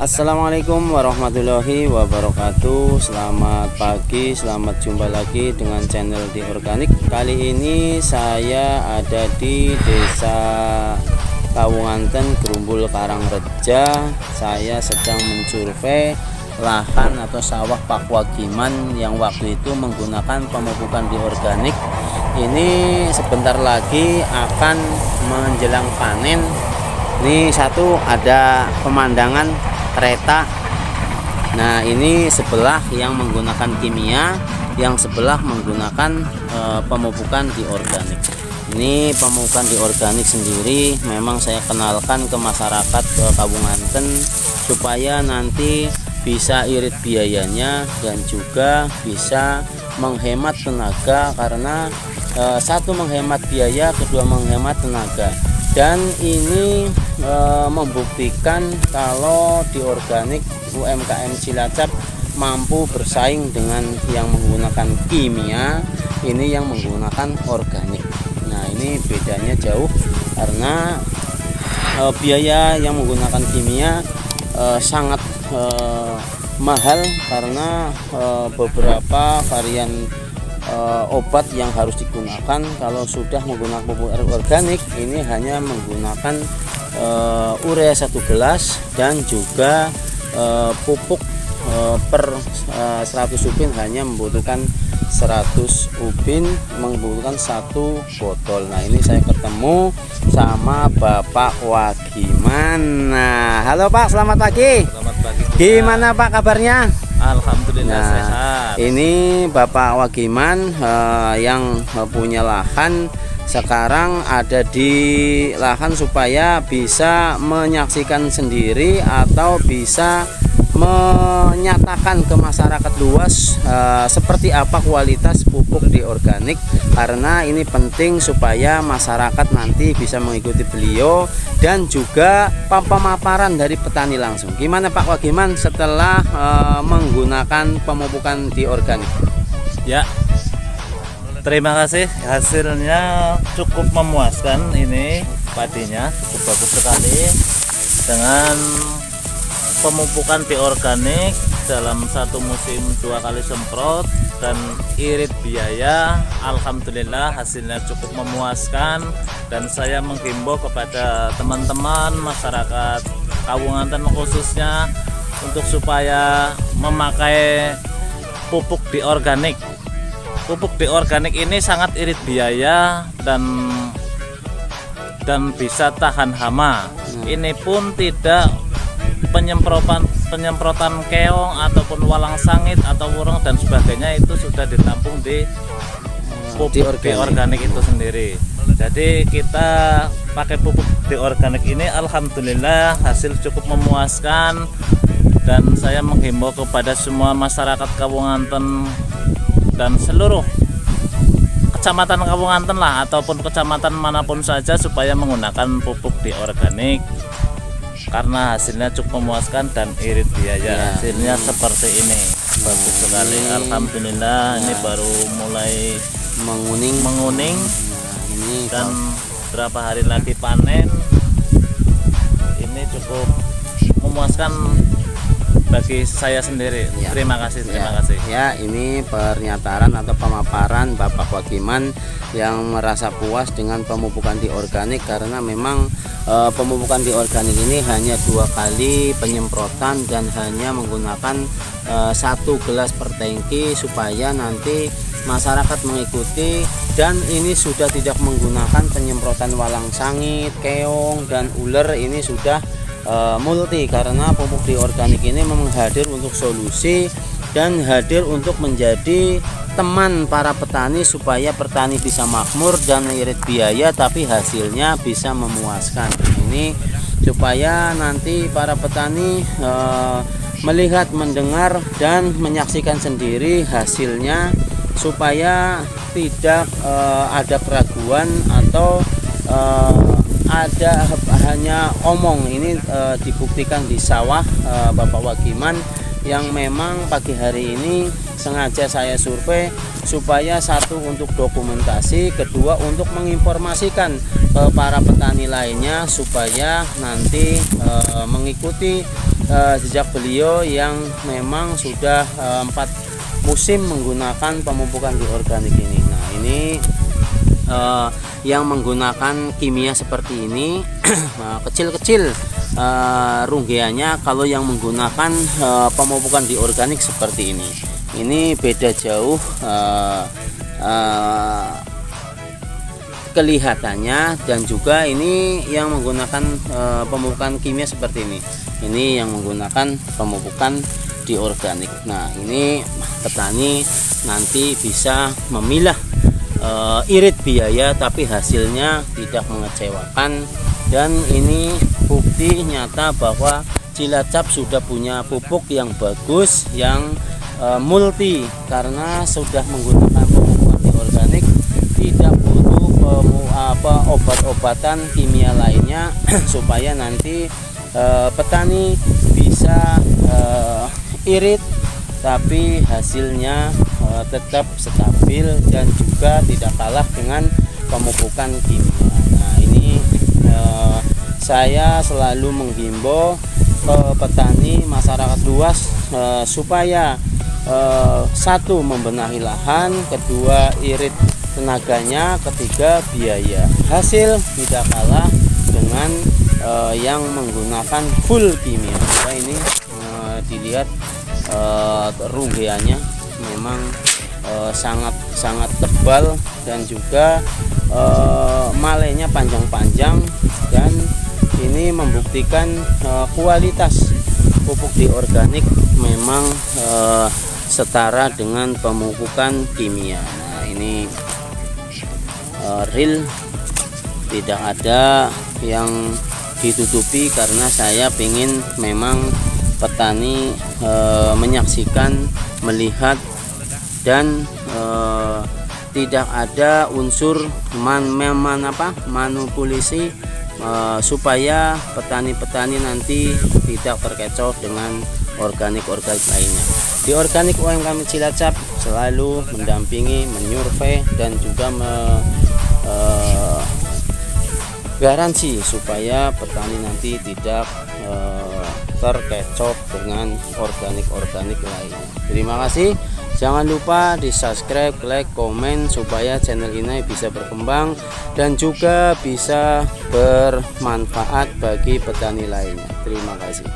Assalamualaikum warahmatullahi wabarakatuh. Selamat pagi, selamat jumpa lagi dengan channel di Organik. Kali ini saya ada di Desa Kawunganten, Grumbul Karangreja. Saya sedang mensurvei lahan atau sawah Pak Wagiman yang waktu itu menggunakan pemupukan di organik. Ini sebentar lagi akan menjelang panen. Ini satu ada pemandangan kereta. Nah, ini sebelah yang menggunakan kimia, yang sebelah menggunakan pemupukan di organik. Ini pemupukan di organik sendiri memang saya kenalkan ke masyarakat Kawunganten supaya nanti bisa irit biayanya dan juga bisa menghemat tenaga, karena satu menghemat biaya, kedua menghemat tenaga. Dan ini membuktikan kalau di organik UMKM Cilacap mampu bersaing dengan yang menggunakan kimia, ini yang menggunakan organik. Nah, ini bedanya jauh karena biaya yang menggunakan kimia sangat mahal karena beberapa varian obat yang harus digunakan. Kalau sudah menggunakan pupuk organik, ini hanya menggunakan urea 1 gelas dan juga pupuk per 100 ubin hanya membutuhkan 100 ubin, membutuhkan 1 botol. Nah, ini saya ketemu sama Bapak Wagiman. Nah, halo Pak, selamat pagi. Selamat pagi. Gimana Pak kabarnya? Alhamdulillah sehat. Ini Bapak Wagiman yang punya lahan, sekarang ada di lahan supaya bisa menyaksikan sendiri atau bisa menyatakan ke masyarakat luas seperti apa kualitas pupuk di organik, karena ini penting supaya masyarakat nanti bisa mengikuti beliau dan juga pemaparan dari petani langsung. Gimana Pak Wagiman setelah menggunakan pemupukan di organik? Ya, terima kasih, hasilnya cukup memuaskan. Ini padinya cukup bagus sekali dengan pemupukan di organik dalam satu musim 2 kali semprot dan irit biaya. Alhamdulillah hasilnya cukup memuaskan, dan saya menghimbau kepada teman-teman masyarakat Kawunganten khususnya untuk supaya memakai pupuk di organik. Pupuk di organik ini sangat irit biaya dan bisa tahan hama. Ini pun tidak penyemprotan keong ataupun walang sangit atau burung dan sebagainya, itu sudah ditampung di pupuk di organik itu sendiri. Jadi kita pakai pupuk di organik ini alhamdulillah hasil cukup memuaskan, dan saya menghimbau kepada semua masyarakat Kawunganten dan seluruh kecamatan Kawunganten lah, ataupun kecamatan manapun saja, supaya menggunakan pupuk di organik karena hasilnya cukup memuaskan dan irit biaya. Hasilnya seperti ini, bagus sekali. Alhamdulillah. Ini baru mulai menguning ini dan berapa hari lagi panen. Ini cukup memuaskan bagi saya sendiri. Terima kasih. Ya, ini pernyataan atau pemaparan Bapak Wagiman yang merasa puas dengan pemupukan di organik, karena memang pemupukan di organik ini hanya 2 kali penyemprotan dan hanya menggunakan 1 gelas per tangki supaya nanti masyarakat mengikuti, dan ini sudah tidak menggunakan penyemprotan walang sangit, keong dan ular. Ini sudah multi, karena pupuk di organik ini memang hadir untuk solusi dan hadir untuk menjadi teman para petani supaya petani bisa makmur dan irit biaya tapi hasilnya bisa memuaskan. Ini supaya nanti para petani melihat, mendengar dan menyaksikan sendiri hasilnya, supaya tidak ada keraguan atau ada hanya omong. Ini dibuktikan di sawah Bapak Wagiman yang memang pagi hari ini sengaja saya survei supaya satu untuk dokumentasi, kedua untuk menginformasikan ke para petani lainnya supaya nanti mengikuti jejak beliau yang memang sudah 4 musim menggunakan pemupukan di organik ini. Nah, ini yang menggunakan kimia seperti ini kecil-kecil runggiannya. Kalau yang menggunakan pemupukan di organik seperti ini beda jauh kelihatannya, dan juga ini yang menggunakan pemupukan kimia seperti ini yang menggunakan pemupukan di organik. Nah, ini petani nanti bisa memilah irit biaya tapi hasilnya tidak mengecewakan, dan ini bukti nyata bahwa Cilacap sudah punya pupuk yang bagus, yang multi, karena sudah menggunakan pemupukan di organik, tidak butuh obat-obatan kimia lainnya supaya nanti petani bisa irit tapi hasilnya tetap stabil dan juga tidak kalah dengan pemupukan kimia. Nah, ini saya selalu menghimbau petani masyarakat luas supaya satu, membenahi lahan, kedua, irit tenaganya, ketiga, biaya. Hasil tidak kalah dengan yang menggunakan full kimia. Nah, ini dilihat runggiannya memang sangat tebal, dan juga malainya panjang-panjang, dan ini membuktikan kualitas pupuk di organik memang setara dengan pemupukan kimia. Nah, ini real, tidak ada yang ditutupi, karena saya ingin memang petani menyaksikan, melihat, dan tidak ada unsur manipulasi supaya petani-petani nanti tidak terkecoh dengan organik lainnya. Di organik UMKM Cilacap selalu mendampingi, menyurvei, dan juga garansi supaya petani nanti tidak terkecoh dengan organik lainnya. Terima kasih. Jangan lupa di subscribe, like, komen supaya channel ini bisa berkembang dan juga bisa bermanfaat bagi petani lainnya. Terima kasih.